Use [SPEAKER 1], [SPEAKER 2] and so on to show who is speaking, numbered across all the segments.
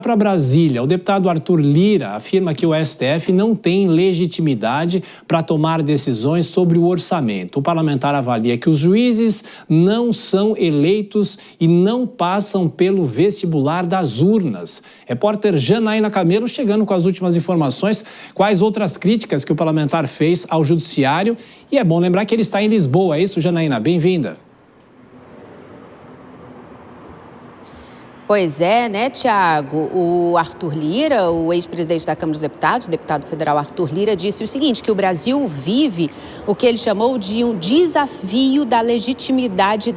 [SPEAKER 1] Para Brasília, o deputado Arthur Lira afirma que o STF não tem legitimidade para tomar decisões sobre o orçamento. O parlamentar avalia que os juízes não são eleitos e não passam pelo vestibular das urnas. Repórter Janaína Camelo chegando com as últimas informações. Quais outras críticas que o parlamentar fez ao judiciário? E é bom lembrar que ele está em Lisboa, é isso, Janaína? Bem-vinda.
[SPEAKER 2] Pois é, né, Tiago? O Arthur Lira, o ex-presidente da Câmara dos Deputados, o deputado federal Arthur Lira, disse o seguinte, que o Brasil vive o que ele chamou de um desafio da legitimidade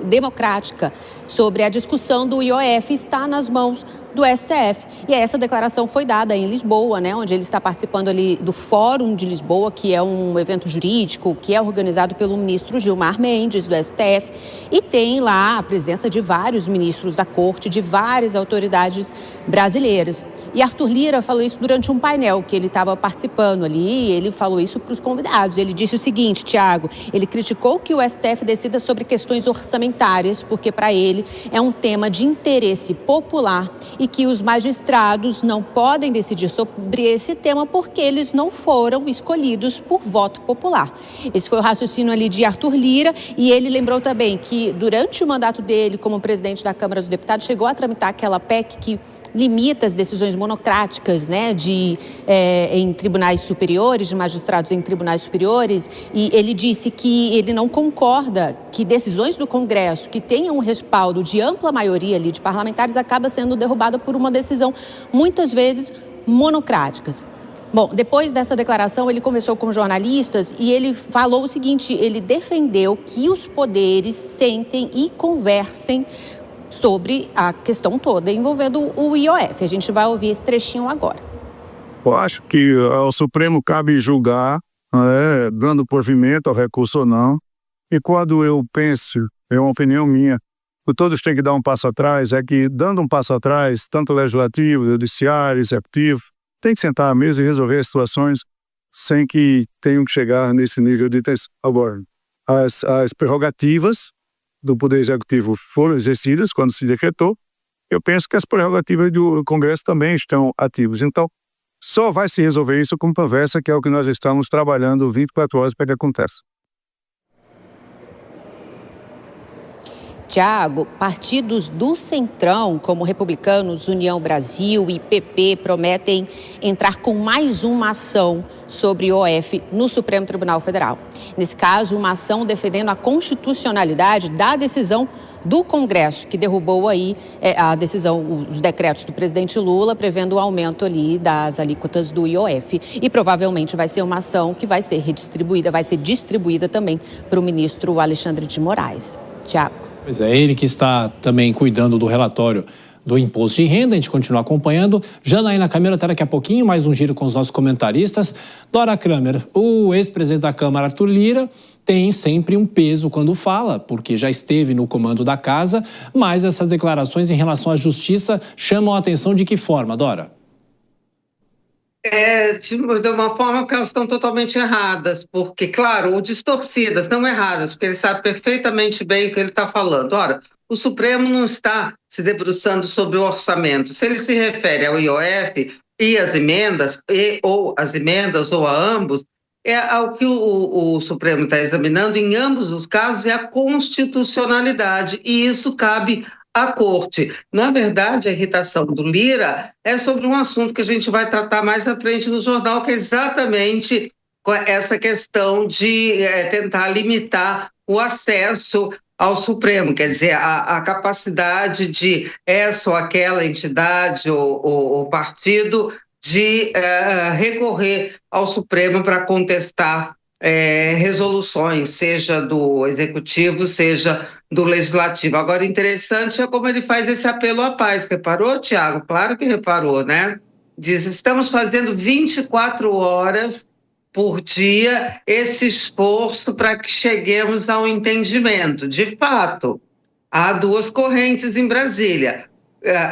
[SPEAKER 2] democrática sobre a discussão do IOF está nas mãos do STF. E essa declaração foi dada em Lisboa, né, onde ele está participando ali do Fórum de Lisboa, que é um evento jurídico que é organizado pelo ministro Gilmar Mendes, do STF, e tem lá a presença de vários ministros da Corte, de várias autoridades brasileiras. E Arthur Lira falou isso durante um painel que ele estava participando ali, e ele falou isso para os convidados. Ele disse o seguinte, Tiago, ele criticou que o STF decida sobre questões orçamentárias, porque para ele é um tema de interesse popular e que os magistrados não podem decidir sobre esse tema porque eles não foram escolhidos por voto popular. Esse foi o raciocínio ali de Arthur Lira, e ele lembrou também que durante o mandato dele como presidente da Câmara dos Deputados chegou a tramitar aquela PEC que limita as decisões monocráticas, né, em tribunais superiores, de magistrados em tribunais superiores, e ele disse que ele não concorda que decisões do Congresso que tenham um respaldo de ampla maioria ali de parlamentares acaba sendo derrubada por uma decisão muitas vezes monocráticas. Bom, depois dessa declaração, ele conversou com jornalistas e ele falou o seguinte, ele defendeu que os poderes sentem e conversem sobre a questão toda envolvendo o IOF. A gente vai ouvir esse trechinho agora.
[SPEAKER 3] Eu acho que ao Supremo cabe julgar, dando provimento ao recurso ou não. E quando eu penso, é uma opinião minha, que todos têm que dar um passo atrás, é que dando um passo atrás, tanto o legislativo, o judiciário, o executivo, tem que sentar à mesa e resolver as situações sem que tenham que chegar nesse nível de tensão. Agora, as prerrogativas do Poder Executivo foram exercidas quando se decretou, eu penso que as prerrogativas do Congresso também estão ativas. Então, só vai se resolver isso com conversa, que é o que nós estamos trabalhando 24 horas para que aconteça.
[SPEAKER 2] Tiago, partidos do Centrão, como Republicanos, União Brasil e PP, prometem entrar com mais uma ação sobre o IOF no Supremo Tribunal Federal. Nesse caso, uma ação defendendo a constitucionalidade da decisão do Congresso, que derrubou aí a decisão, os decretos do presidente Lula, prevendo o aumento ali das alíquotas do IOF. E provavelmente vai ser uma ação que vai ser redistribuída, vai ser distribuída também para o ministro Alexandre de Moraes. Tiago.
[SPEAKER 1] Pois é, ele que está também cuidando do relatório do imposto de renda, a gente continua acompanhando. Janaína Camelo, até daqui a pouquinho, mais um giro com os nossos comentaristas. Dora Kramer, o ex-presidente da Câmara, Arthur Lira, tem sempre um peso quando fala, porque já esteve no comando da casa, mas essas declarações em relação à justiça chamam a atenção de que forma, Dora?
[SPEAKER 4] De uma forma que elas estão totalmente erradas, porque, claro, ou distorcidas, não erradas, porque ele sabe perfeitamente bem o que ele está falando. Ora, o Supremo não está se debruçando sobre o orçamento. Se ele se refere ao IOF e as emendas, ou a ambos, ao que o Supremo está examinando, em ambos os casos, é a constitucionalidade, e isso cabe à Corte. Na verdade, a irritação do Lira é sobre um assunto que a gente vai tratar mais à frente no jornal, que é exatamente essa questão de tentar limitar o acesso ao Supremo, quer dizer, a capacidade de essa ou aquela entidade ou partido de recorrer ao Supremo para contestar resoluções, seja do Executivo, seja do Legislativo. Agora, interessante é como ele faz esse apelo à paz. Reparou, Tiago? Claro que reparou, né? Diz, estamos fazendo 24 horas por dia esse esforço para que cheguemos ao entendimento. De fato, há duas correntes em Brasília,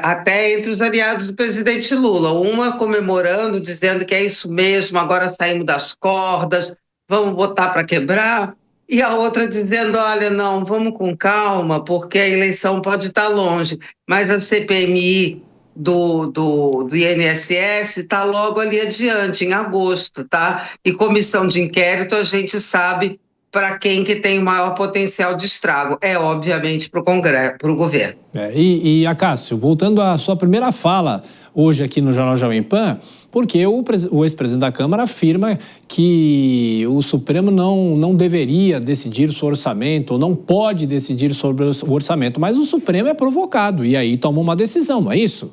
[SPEAKER 4] até entre os aliados do presidente Lula. Uma comemorando, dizendo que é isso mesmo, agora saímos das cordas, vamos botar para quebrar, e a outra dizendo, olha, não, vamos com calma, porque a eleição pode estar longe, mas a CPMI do INSS está logo ali adiante, em agosto, tá? E comissão de inquérito, a gente sabe para quem que tem maior potencial de estrago. É, obviamente, para o Congresso, para o governo.
[SPEAKER 1] E Acácio, voltando à sua primeira fala hoje aqui no Jornal Jovem Pan, porque o ex-presidente da Câmara afirma que o Supremo não deveria decidir sobre o orçamento, ou não pode decidir sobre o orçamento, mas o Supremo é provocado e aí toma uma decisão, não é isso?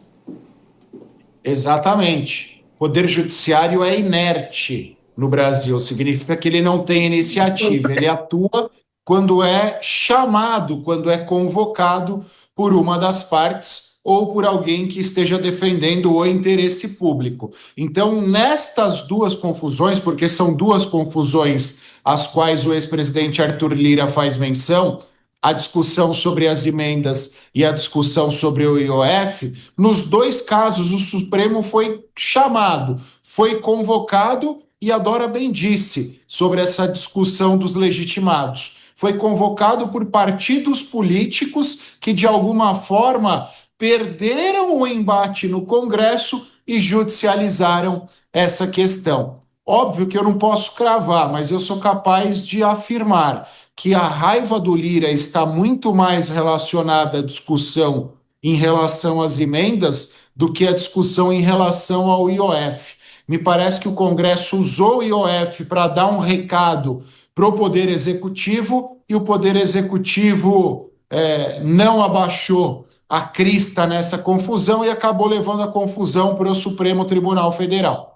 [SPEAKER 5] Exatamente. O Poder Judiciário é inerte no Brasil, significa que ele não tem iniciativa, ele atua quando é chamado, quando é convocado por uma das partes ou por alguém que esteja defendendo o interesse público. Então, nestas duas confusões, porque são duas confusões às quais o ex-presidente Arthur Lira faz menção, a discussão sobre as emendas e a discussão sobre o IOF, nos dois casos o Supremo foi chamado, foi convocado e a Dora bem disse sobre essa discussão dos legitimados. Foi convocado por partidos políticos que, de alguma forma, perderam o embate no Congresso e judicializaram essa questão. Óbvio que eu não posso cravar, mas eu sou capaz de afirmar que a raiva do Lira está muito mais relacionada à discussão em relação às emendas do que a discussão em relação ao IOF. Me parece que o Congresso usou o IOF para dar um recado para o Poder Executivo e o Poder Executivo não abaixou a crista nessa confusão e acabou levando a confusão para o Supremo Tribunal Federal.